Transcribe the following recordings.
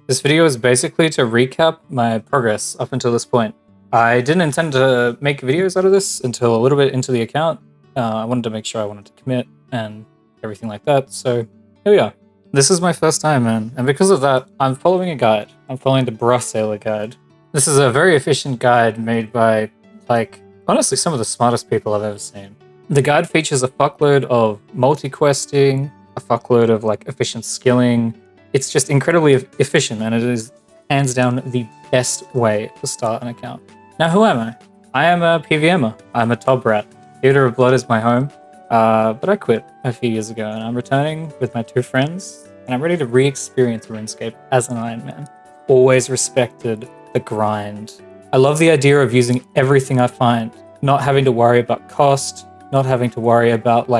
This video is basically to recap my progress up until this point. I didn't intend to make videos out of this until a little bit into the account. I wanted to make sure I wanted to commit and everything like that, so here we are. This is my first time, man, and because of that, I'm following a guide. I'm following the Brass Sailor guide. This is a very efficient guide made by, honestly, some of the smartest people I've ever seen. The guide features a fuckload of multi-questing, a fuckload of efficient skilling. It's just incredibly efficient, and it is hands down the best way to start an account. Now, who am I? I am a PVMer. I'm a Tob rat. Theater of Blood is my home, but I quit a few years ago, and I'm returning with my two friends, and I'm ready to re-experience RuneScape as an ironman. Always respected the grind. I love the idea of using everything I find, not having to worry about cost, not having to worry about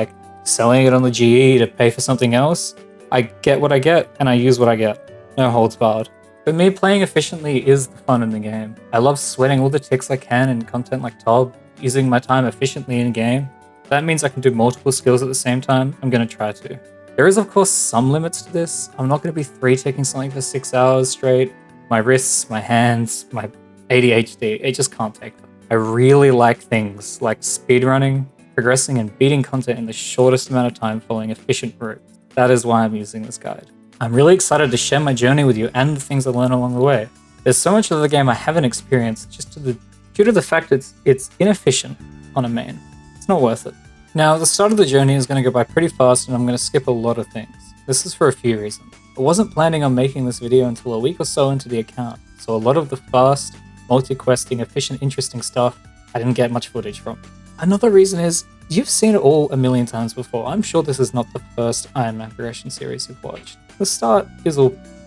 selling it on the GE to pay for something else. I get what I get, and I use what I get. No holds barred. But me playing efficiently is the fun in the game. I love sweating all the ticks I can in content like Tob, using my time efficiently in game. That means I can do multiple skills at the same time. I'm going to try to. There is of course some limits to this. I'm not going to be 3-ticking something for 6 hours straight. My wrists, my hands, my ADHD, it just can't take that. I really like things like speedrunning, progressing and beating content in the shortest amount of time following efficient routes. That is why I'm using this guide. I'm really excited to share my journey with you and the things I learn along the way. There's so much of the game I haven't experienced just due to the fact it's inefficient on a main. It's not worth it. Now, the start of the journey is going to go by pretty fast, and I'm going to skip a lot of things. This is for a few reasons. I wasn't planning on making this video until a week or so into the account, so a lot of the fast, multi-questing, efficient, interesting stuff I didn't get much footage from. Another reason is, you've seen it all a million times before. I'm sure this is not the first Ironman progression series you've watched. The start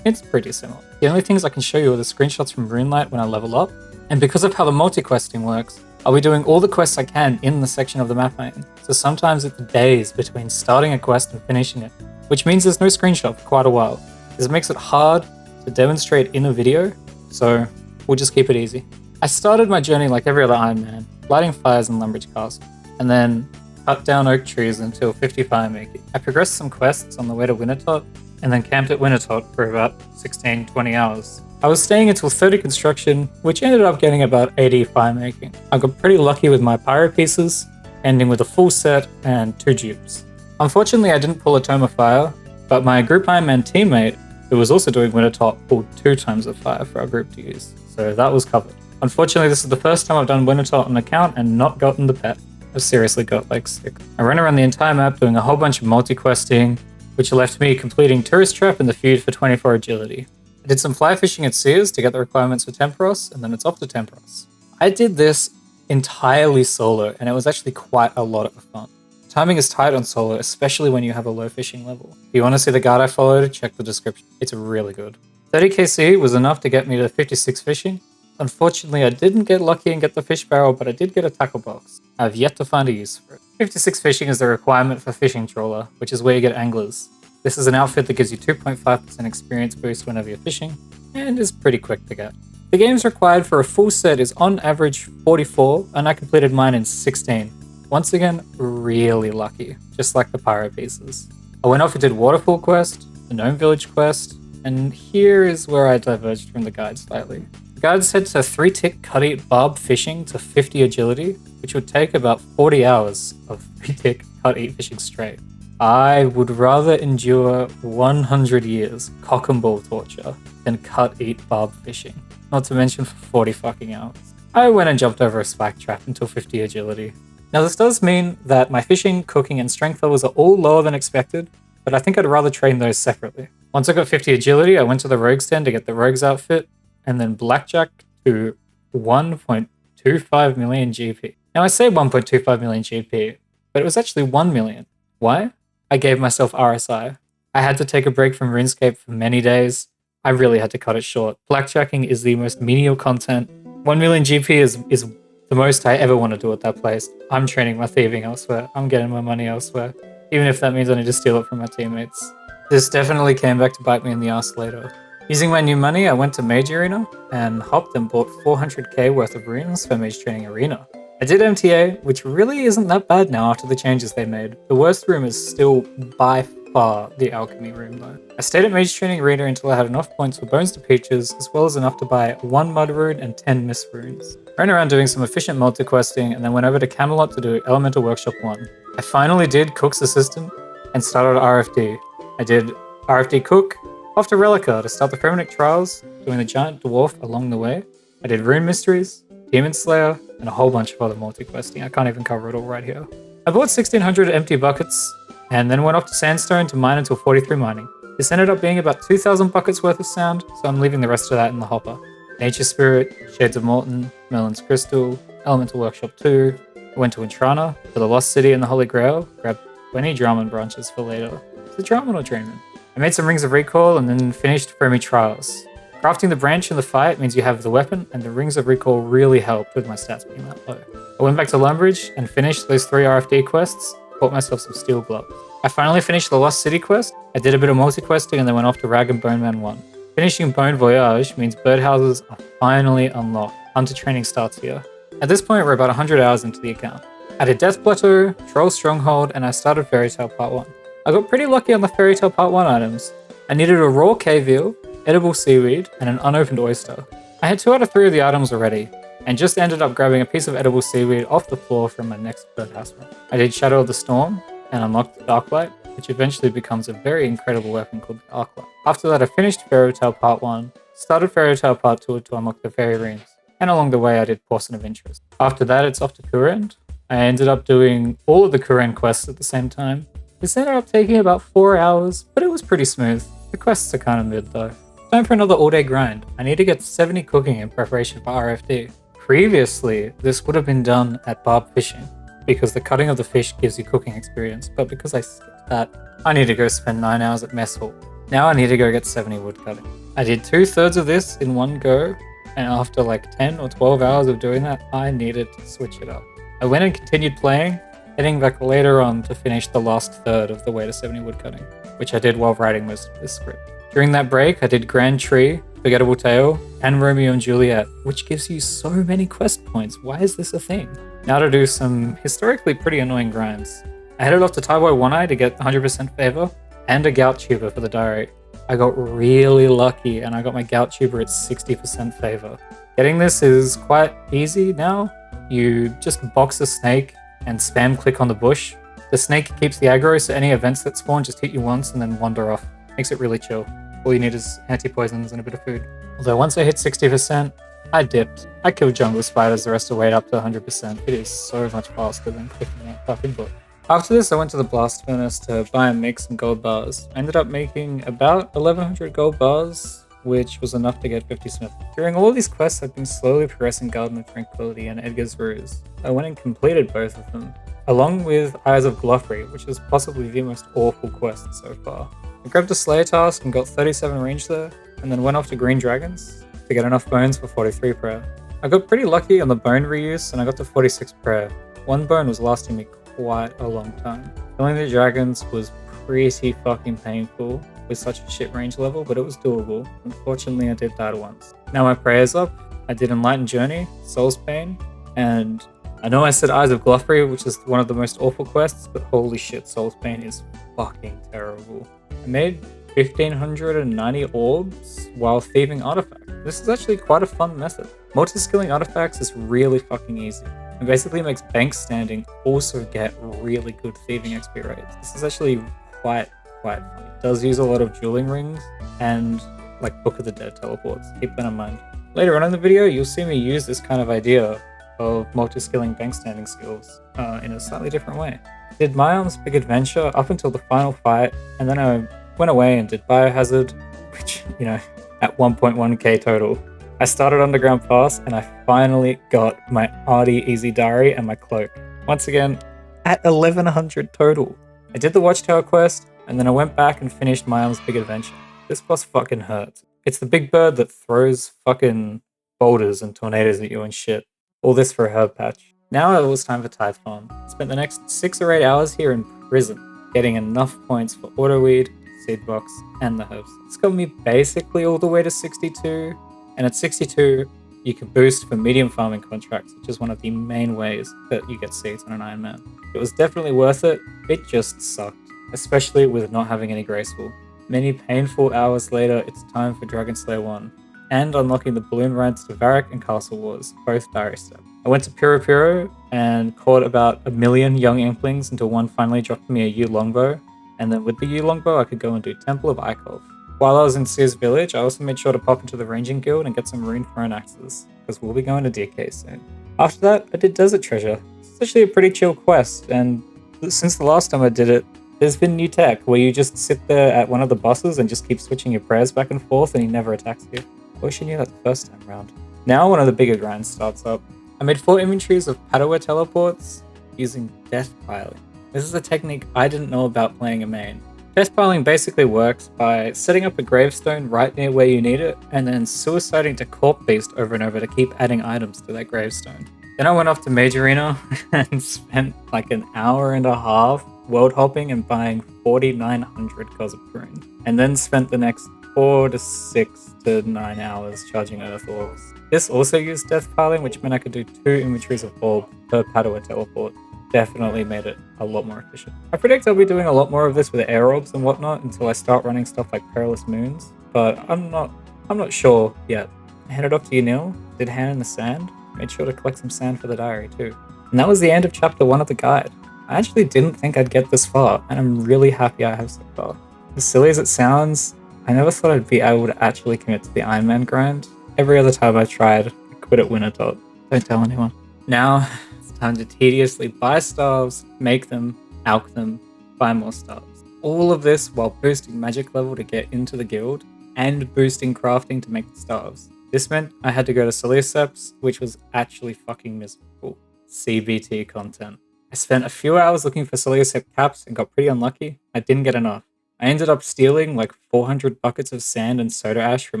it's pretty similar. The only things I can show you are the screenshots from RuneLite when I level up, and because of how the multi-questing works, I'll be doing all the quests I can in the section of the map I'm in. So sometimes it's days between starting a quest and finishing it, which means there's no screenshot for quite a while. This makes it hard to demonstrate in a video, so we'll just keep it easy. I started my journey like every other Ironman, lighting fires in Lumbridge Castle, and then cut down oak trees until 50 fire making. I progressed some quests on the way to Wintertot, and then camped at Wintertot for about 16-20 hours. I was staying until 30 construction, which ended up getting about 80 fire making. I got pretty lucky with my pyro pieces, ending with a full set and 2 dupes. Unfortunately, I didn't pull a Tome of Fire, but my group Ironman teammate, who was also doing Wintertot, pulled 2 Tomes of Fire for our group to use, so that was covered. Unfortunately, this is the first time I've done Wintertot on an account and not gotten the pet. I've seriously got sick. I ran around the entire map doing a whole bunch of multi-questing, which left me completing Tourist Trap and the feud for 24 agility. I did some fly fishing at Sears to get the requirements for Temperos, and then it's off to Temperos. I did this entirely solo, and it was actually quite a lot of fun. Timing is tight on solo, especially when you have a low fishing level. If you want to see the guide I followed, check the description. It's really good. 30 KC was enough to get me to 56 fishing. Unfortunately, I didn't get lucky and get the fish barrel, but I did get a tackle box. I've yet to find a use for it. 56 fishing is the requirement for fishing trawler, which is where you get anglers. This is an outfit that gives you 2.5% experience boost whenever you're fishing, and is pretty quick to get. The games required for a full set is on average 44, and I completed mine in 16. Once again, really lucky, just like the pyro pieces. I went off and did Waterfall quest, the Gnome Village quest, and here is where I diverged from the guide slightly. The guide said to 3-tick cut-eat barb fishing to 50 agility, which would take about 40 hours of 3-tick cut-eat fishing straight. I would rather endure 100 years cock and ball torture than cut-eat barb fishing, not to mention for 40 fucking hours. I went and jumped over a spike trap until 50 agility. Now this does mean that my fishing, cooking and strength levels are all lower than expected, but I think I'd rather train those separately. Once I got 50 agility, I went to the Rogue's Den to get the Rogue's outfit, and then blackjack to 1.25 million GP. Now I say 1.25 million GP, but it was actually 1 million. Why? I gave myself RSI. I had to take a break from RuneScape for many days. I really had to cut it short. Blackjacking is the most menial content. 1 million GP is the most I ever want to do at that place. I'm training my thieving elsewhere. I'm getting my money elsewhere. Even if that means I need to steal it from my teammates. This definitely came back to bite me in the ass later. Using my new money, I went to Mage Arena and hopped and bought 400k worth of runes for Mage Training Arena. I did MTA, which really isn't that bad now after the changes they made. The worst room is still by far the alchemy room though. I stayed at Mage Training Arena until I had enough points for Bones to Peaches, as well as enough to buy 1 Mud Rune and 10 Mist Runes. Ran around doing some efficient multi-questing, and then went over to Camelot to do Elemental Workshop 1. I finally did Cook's Assistant, and started RFD. I did RFD Cook, off to Relica to start the Pheromonic Trials, doing the Giant Dwarf along the way. I did Rune Mysteries, Demon Slayer, and a whole bunch of other multi-questing. I can't even cover it all right here. I bought 1600 empty buckets, and then went off to Sandstone to mine until 43 mining. This ended up being about 2,000 buckets worth of sand, so I'm leaving the rest of that in the hopper. Nature Spirit, Shades of Molten, Merlin's Crystal, Elemental Workshop 2, I went to Intrana for the Lost City and the Holy Grail, grabbed 20 Draman branches for later. Is it Draman or Draymond? I made some Rings of Recall and then finished Fermi Trials. Crafting the branch in the fight means you have the weapon, and the Rings of Recall really helped with my stats being that low. I went back to Lumbridge and finished those 3 RFD quests, bought myself some steel gloves. I finally finished the Lost City quest, I did a bit of multi-questing and then went off to Rag and Bone Man 1. Finishing Bone Voyage means birdhouses are finally unlocked. Hunter training starts here. At this point we're about 100 hours into the account. I did Death Plateau, Troll Stronghold, and I started Fairy Tale Part 1. I got pretty lucky on the Fairy Tale Part 1 items. I needed a raw cave eel, edible seaweed, and an unopened oyster. I had 2 out of 3 of the items already, and just ended up grabbing a piece of edible seaweed off the floor from my next birdhouse run. I did Shadow of the Storm, and unlocked the Darklight, which eventually becomes a very incredible weapon called the Darklight. After that I finished Fairy Tale Part 1, started Fairy Tale Part 2 to unlock the Fairy Rings, and along the way I did Portion of Interest. After that it's off to Kurend. I ended up doing all of the Kurend quests at the same time. This ended up taking about 4 hours, but it was pretty smooth. The quests are kind of mid though. Time for another all-day grind. I need to get 70 cooking in preparation for RFD. Previously, this would have been done at barb fishing, because the cutting of the fish gives you cooking experience, but because I skipped that, I need to go spend 9 hours at mess hall. Now I need to go get 70 wood cutting. I did 2/3 of this in one go, and after like 10 or 12 hours of doing that, I needed to switch it up. I went and continued playing, heading back later on to finish the last third of the way to 70 wood cutting, which I did while writing most of this script. During that break, I did Grand Tree, Forgettable Tale, and Romeo and Juliet, which gives you so many quest points. Why is this a thing? Now to do some historically pretty annoying grinds. I headed off to Taiwan One Eye to get 100% favor, and a Gout Tuber for the diary. I got really lucky and I got my Gout Tuber at 60% favor. Getting this is quite easy now. You just box a snake and spam click on the bush. The snake keeps the aggro, so any events that spawn just hit you once and then wander off. Makes it really chill. All you need is anti-poisons and a bit of food. Although once I hit 60%, I dipped. I killed jungle spiders the rest of the way up to 100%. It is so much faster than clicking that fucking book. After this, I went to the blast furnace to buy and make some gold bars. I ended up making about 1100 gold bars, which was enough to get 50 smith. During all of these quests, I've been slowly progressing Garden of Tranquility and Edgar's Ruse. I went and completed both of them, along with Eyes of Gloffrey, which is possibly the most awful quest so far. I grabbed a Slayer task and got 37 range there, and then went off to Green Dragons to get enough bones for 43 prayer. I got pretty lucky on the bone reuse and I got to 46 prayer. One bone was lasting me quite a long time. Killing the dragons was pretty fucking painful with such a shit range level, but it was doable. Unfortunately, I did die once. Now my prayer's up. I did Enlightened Journey, Soul's Pain, and I know I said Eyes of Gloffrey, which is one of the most awful quests, but holy shit, Soul's Pain is fucking terrible. I made 1590 orbs while thieving artifacts. This is actually quite a fun method. Multi-skilling artifacts is really fucking easy. It basically makes bank standing also get really good thieving XP rates. This is actually quite fun. It does use a lot of dueling rings and like Book of the Dead teleports. Keep that in mind. Later on in the video, you'll see me use this kind of idea of multi-skilling bank standing skills in a slightly different way. Did My Arm's Big Adventure up until the final fight, and then I went away and did Biohazard, which, you know, at 1.1k total. I started Underground Pass and I finally got my Artie Easy Diary and my cloak. Once again, at 1100 total. I did the Watchtower quest, and then I went back and finished My Arm's Big Adventure. This boss fucking hurts. It's the big bird that throws fucking boulders and tornadoes at you and shit. All this for a herb patch. Now it was time for Tithe Farm. Spent the next 6 or 8 hours here in prison, getting enough points for Autoweed, Seed Box, and the herbs. This got me basically all the way to 62, and at 62, you can boost for medium farming contracts, which is one of the main ways that you get seeds on an Iron Man. It was definitely worth it, it just sucked. especially with not having any graceful. Many painful hours later, it's time for Dragon Slayer 1, and unlocking the balloon rides to Varric and Castle Wars, both diary steps. I went to Piro and caught about 1,000,000 young Inklings until one finally dropped me a Yu longbow, and then with the Yu longbow I could go and do Temple of Ikov. While I was in Sears Village, I also made sure to pop into the Ranging Guild and get some rune thrown axes, because we'll be going to DK soon. After that, I did Desert Treasure. It's actually a pretty chill quest, and since the last time I did it, there's been new tech where you just sit there at one of the bosses and just keep switching your prayers back and forth and he never attacks you. I wish I knew that the first time round. Now one of the bigger grinds starts up. I made 4 inventories of Padawan teleports using Death Piling. This is a technique I didn't know about playing a main. Death Piling basically works by setting up a gravestone right near where you need it and then suiciding to Corp Beast over and over to keep adding items to that gravestone. Then I went off to Major Arena and spent like an hour and a half world hopping and buying 4,900 Cosmic Rune, and then spent the next 4 to 6 to 9 hours charging Earth Orbs. This also used Death Piling, which meant I could do 2 inventories of Orb per Padawan teleport. Definitely made it a lot more efficient. I predict I'll be doing a lot more of this with Air Orbs and whatnot until I start running stuff like Perilous Moons, but I'm not sure yet. I headed off to Unil, did Hand in the Sand, made sure to collect some sand for the diary too. And that was the end of chapter 1 of the guide. I actually didn't think I'd get this far, and I'm really happy I have so far. As silly as it sounds, I never thought I'd be able to actually commit to the Ironman grind. Every other time I tried, I quit at Wintertot. Don't tell anyone. Now, it's time to tediously buy staves, make them, alch them, buy more staves. All of this while boosting magic level to get into the guild, and boosting crafting to make the staves. This meant I had to go to Saliceps, which was actually fucking miserable. CBT content. I spent a few hours looking for Saliceps caps and got pretty unlucky. I didn't get enough. I ended up stealing like 400 buckets of sand and soda ash from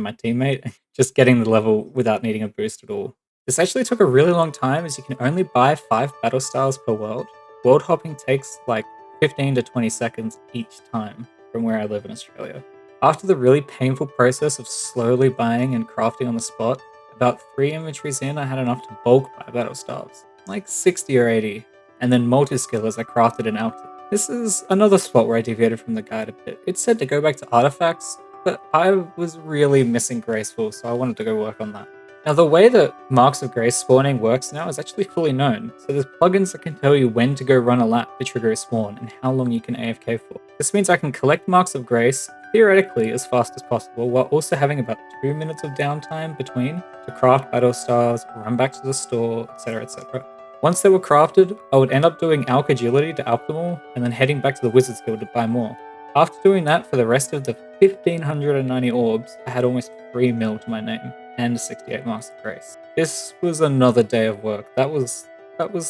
my teammate, just getting the level without needing a boost at all. This actually took a really long time as you can only buy 5 battle styles per world. World hopping takes like 15 to 20 seconds each time from where I live in Australia. After the really painful process of slowly buying and crafting on the spot, about 3 inventories in I had enough to bulk buy battle staves, like 60 or 80. And then multi-skill as I crafted an alchemy. This is another spot where I deviated from the guide a bit. It said to go back to artifacts, but I was really missing graceful, so I wanted to go work on that. Now the way that Marks of Grace spawning works now is actually fully known, so there's plugins that can tell you when to go run a lap to trigger a spawn and how long you can AFK for. This means I can collect Marks of Grace, theoretically as fast as possible, while also having about 2 minutes of downtime between to craft battle stars, run back to the store, etc, etc. Once they were crafted, I would end up doing Alch Agility to alch them all, and then heading back to the Wizard's Guild to buy more. After doing that for the rest of the 1,590 orbs, I had almost 3 mil to my name, and 68 Marks of Grace. This was another day of work. That was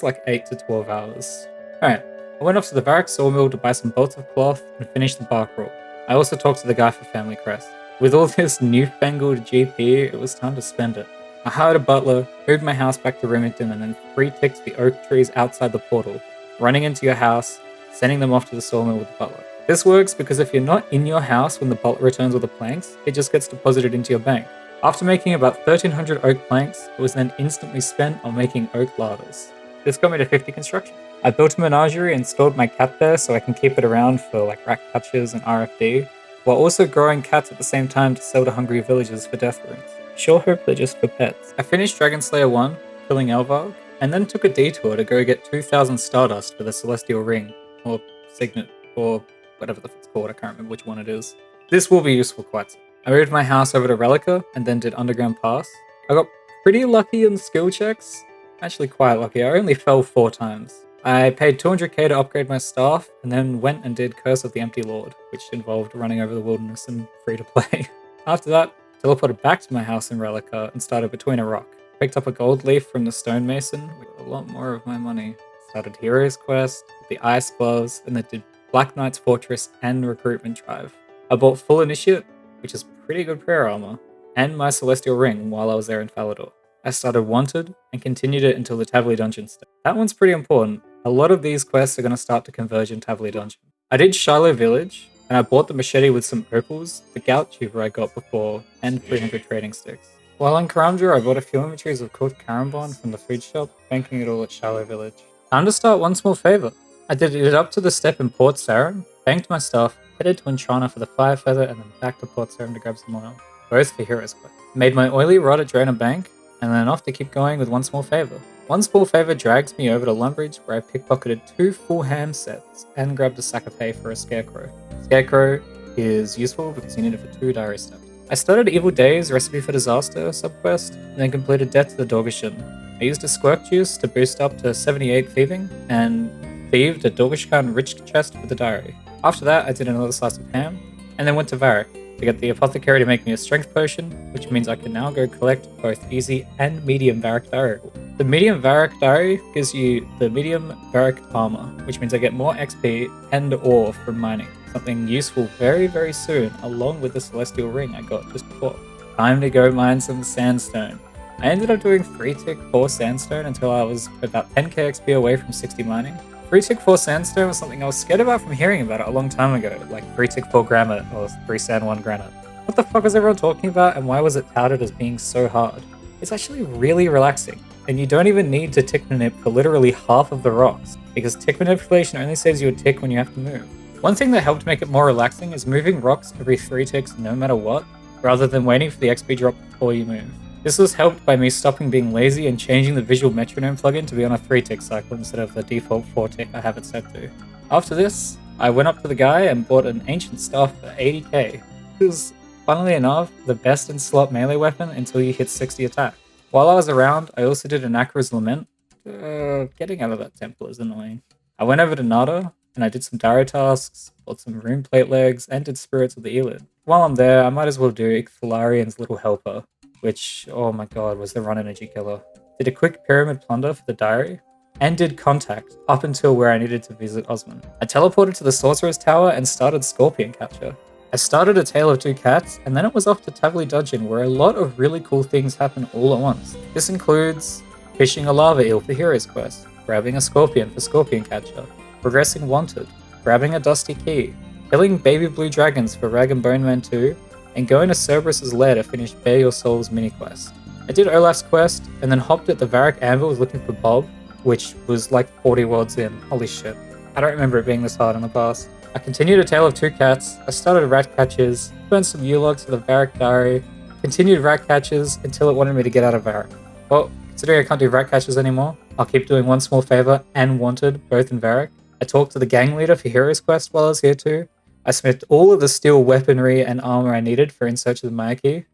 like 8 to 12 hours. Alright, I went off to the Varric Sawmill to buy some bolts of cloth and finish the bark roll. I also talked to the guy for Family Crest. With all this newfangled GP, it was time to spend it. I hired a butler, moved my house back to Remington, and then 3-ticked the oak trees outside the portal, running into your house, sending them off to the sawmill with the butler. This works because if you're not in your house when the butler returns all the planks, it just gets deposited into your bank. After making about 1,300 oak planks, it was then instantly spent on making oak ladders. This got me to 50 construction. I built a menagerie and stored my cat there so I can keep it around for like rat catchers and RFD, while also growing cats at the same time to sell to hungry villagers for death runes. Sure hope they're just for pets. I finished Dragon Slayer 1, killing Elvarg, and then took a detour to go get 2,000 Stardust for the Celestial Ring, or Signet, or whatever the fuck it's called, I can't remember which one it is. This will be useful quite soon. I moved my house over to Relica, and then did Underground Pass. I got pretty lucky in skill checks. Actually quite lucky, I only fell 4 times. I paid 200k to upgrade my staff, and then went and did Curse of the Empty Lord, which involved running over the wilderness and free to play. After that, teleported back to my house in Relica and started Between a Rock. Picked up a gold leaf from the stonemason with a lot more of my money. Started Hero's Quest, the Ice Gloves, and then did Black Knight's Fortress and Recruitment Drive. I bought Full Initiate, which is pretty good prayer armor, and my Celestial Ring while I was there in Falador. I started Wanted and continued it until the Taverley Dungeon step. That one's pretty important. A lot of these quests are going to start to converge in Taverley Dungeon. I did Shiloh Village, and I bought the machete with some opals, the gout tuber I got before, and 300 trading sticks. While in Karamja, I bought a few inventories of cooked Karambon from the food shop, banking it all at Shiloh Village. Time to start One Small Favor. I did it up to the step in Port Sarim, banked my stuff, headed to Entrana for the fire feather, and then back to Port Sarim to grab some oil, both for Heroes Quest. Made my oily rod at Drainer Bank, and then off to keep going with one small favor. One small favor drags me over to Lumbridge, where I pickpocketed 2 full ham sets and grabbed a sack of hay for a scarecrow. Scarecrow is useful because you need it for 2 diary steps. I started Evil Days Recipe for Disaster subquest, and then completed Death to the Dorgishan. I used a squirk juice to boost up to 78 thieving, and thieved a Dorgishkan rich chest for the diary. After that, I did another slice of ham, and then went to Varric to get the apothecary to make me a strength potion, which means I can now go collect both easy and medium Varric diary. The medium Varric diary gives you the medium Varric armor, which means I get more XP and ore from mining, something useful very, very soon, along with the celestial ring I got just before. Time to go mine some sandstone. I ended up doing 3 tick 4 sandstone until I was about 10k XP away from 60 mining. 3 tick 4 sandstone was something I was scared about from hearing about it a long time ago, like 3 tick 4 granite or 3 sand 1 granite. What the fuck was everyone talking about, and why was it touted as being so hard? It's actually really relaxing, and you don't even need to tick manip for literally half of the rocks, because tick manipulation only saves you a tick when you have to move. One thing that helped make it more relaxing is moving rocks every 3 ticks no matter what, rather than waiting for the XP drop before you move. This was helped by me stopping being lazy and changing the visual metronome plugin to be on a 3 tick cycle instead of the default 4 tick I have it set to. After this, I went up to the guy and bought an ancient staff for 80k. It was, funnily enough, the best in slot melee weapon until you hit 60 attack. While I was around, I also did an Akra's Lament. Getting out of that temple is annoying. I went over to Nada, and I did some diary tasks, bought some rune plate legs, and did Spirits of the Elid. While I'm there, I might as well do Ixthalarian's Little Helper, which, oh my god, was the run energy killer. Did a quick pyramid plunder for the diary, and did contact up until where I needed to visit Osmond. I teleported to the Sorcerer's Tower and started Scorpion Capture. I started A Tale of Two Cats, and then it was off to Taverley Dungeon, where a lot of really cool things happen all at once. This includes fishing a lava eel for Heroes Quest, grabbing a scorpion for Scorpion Catcher, progressing Wanted, grabbing a Dusty Key, killing baby blue dragons for Rag and Bone Man 2, and going to Cerberus's lair to finish Bare Your Soul's mini-quest. I did Olaf's quest, and then hopped at the Varric Anvil looking for Bob, which was like 40 worlds in. Holy shit. I don't remember it being this hard in the past. I continued A Tale of Two Cats, I started Rat Catchers, burnt some U-logs for the Varric Diary, continued Rat Catchers until it wanted me to get out of Varric. Well, considering I can't do Rat Catchers anymore, I'll keep doing One Small Favor and Wanted, both in Varric. I talked to the gang leader for Heroes Quest while I was here too. I smithed all of the steel weaponry and armor I needed for In Search of the Maya Key.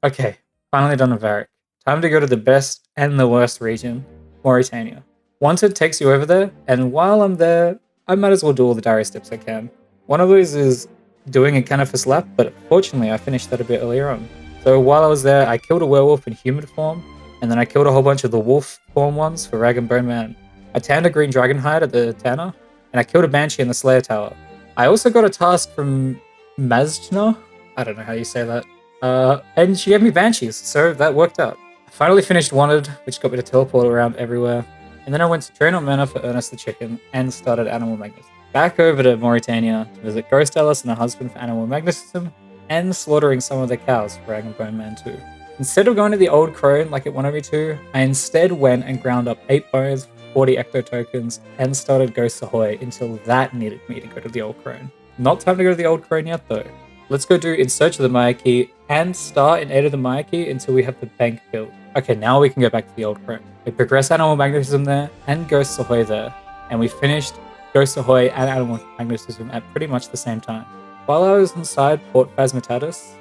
Okay, finally done with Varric. Time to go to the best and the worst region, Morytania. Wanted takes you over there, and while I'm there, I might as well do all the diary steps I can. One of those is doing a Canifis lap, but fortunately I finished that a bit earlier on. So while I was there, I killed a werewolf in human form, and then I killed a whole bunch of the wolf form ones for Rag and Bone Man. I tanned a green dragon hide at the Tanner, and I killed a banshee in the Slayer Tower. I also got a task from Mazjna, I don't know how you say that, and she gave me banshees, so that worked out. I finally finished Wanted, which got me to teleport around everywhere, and then I went to Draenor Manor for Ernest the Chicken, and started Animal Magnetism. Back over to Morytania to visit Ghost Alice and her husband for Animal Magnetism, and slaughtering some of the cows for Rag and Bone Man 2. Instead of going to the Old Crone like it wanted me to, I instead went and ground up 8 bones, 40 Ecto tokens, and started Ghost Ahoy until that needed me to go to the Old Crone. Not time to go to the Old Crone yet though. Let's go do In Search of the Maya Key and start in Aid of the Maya Key until we have the bank built. Okay, now we can go back to the Old Crone. We progressed Animal Magnetism there and Ghost Ahoy there, and we finished Ghost Ahoy and Animal Magnetism at pretty much the same time. While I was inside Port Phasmatatus,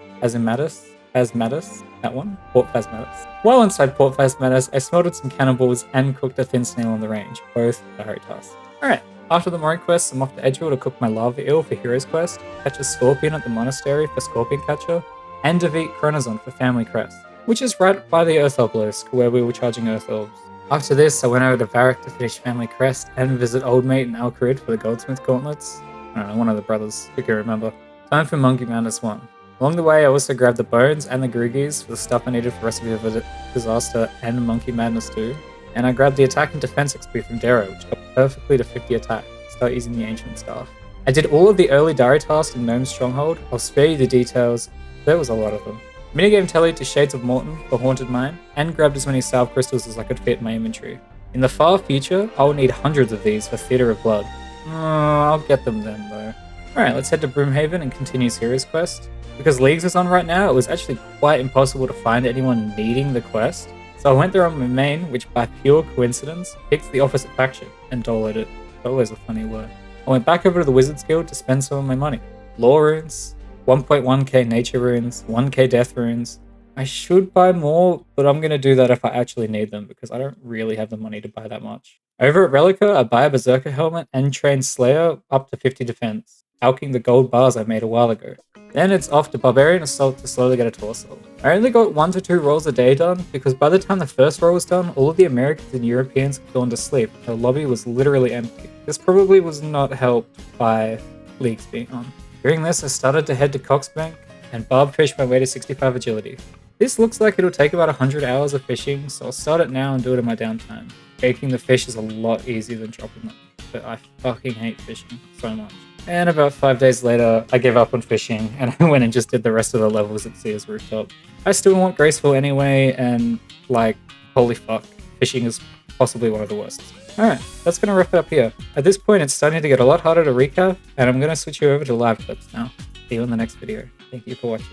that one, Port Phasmatus. While inside Port Phasmatus, I smelted some cannibals and cooked a thin snail on the range, both diary tasks. Alright, after the Mori quest, I'm off to Edgeville to cook my lava eel for Heroes Quest, catch a scorpion at the monastery for Scorpion Catcher, and defeat Chronozon for Family Crest, which is right by the Earth Obelisk, where we were charging Earth Orbs. After this, I went over to Varric to finish Family Crest and visit Old Mate and Alcarid for the Goldsmith Gauntlets. I don't know, one of the brothers, who can remember. Time for Monkey Madness 1. Along the way, I also grabbed the bones and the Groogies for the stuff I needed for Recipe for Disaster and Monkey Madness 2, and I grabbed the attack and defense XP from Darrow, which got perfectly to 50 attack, to start using the Ancient Staff. I did all of the early diary tasks in Gnome's Stronghold. I'll spare you the details, there was a lot of them. Minigame tallied to Shades of Morton for Haunted Mine, and grabbed as many salve crystals as I could fit in my inventory. In the far future, I will need hundreds of these for Theatre of Blood, I'll get them then, though. Alright, let's head to Broomhaven and continue Hero's Quest. Because Leagues was on right now, it was actually quite impossible to find anyone needing the quest. So I went there on my main, which by pure coincidence, picked the opposite faction and doloed it. Dolo is a funny word. I went back over to the Wizards Guild to spend some of my money. Lore runes, 1.1k nature runes, 1k death runes. I should buy more, but I'm going to do that if I actually need them because I don't really have the money to buy that much. Over at Relica, I buy a Berserker helmet and train Slayer up to 50 defense, alking the gold bars I made a while ago. Then it's off to Barbarian Assault to slowly get a torso. I only got 1 to 2 rolls a day done because by the time the first roll was done, all of the Americans and Europeans had gone to sleep. The lobby was literally empty. This probably was not helped by Leagues being on. During this, I started to head to Coxbank and barb fish my way to 65 agility. This looks like it'll take about 100 hours of fishing, so I'll start it now and do it in my downtime. Baking the fish is a lot easier than dropping them, but I fucking hate fishing so much. And about 5 days later, I gave up on fishing and I went and just did the rest of the levels at Sea's Rooftop. I still want Graceful anyway, and like, holy fuck, fishing is possibly one of the worst. Alright, that's gonna wrap it up here. At this point, it's starting to get a lot harder to recap, and I'm gonna switch you over to live clips now. See you in the next video. Thank you for watching.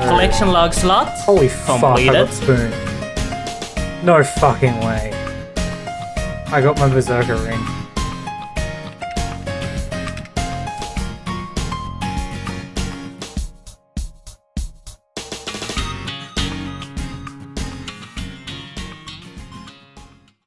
Collection log slot. Holy fuck, I got spooned. No fucking way. I got my Berserker ring.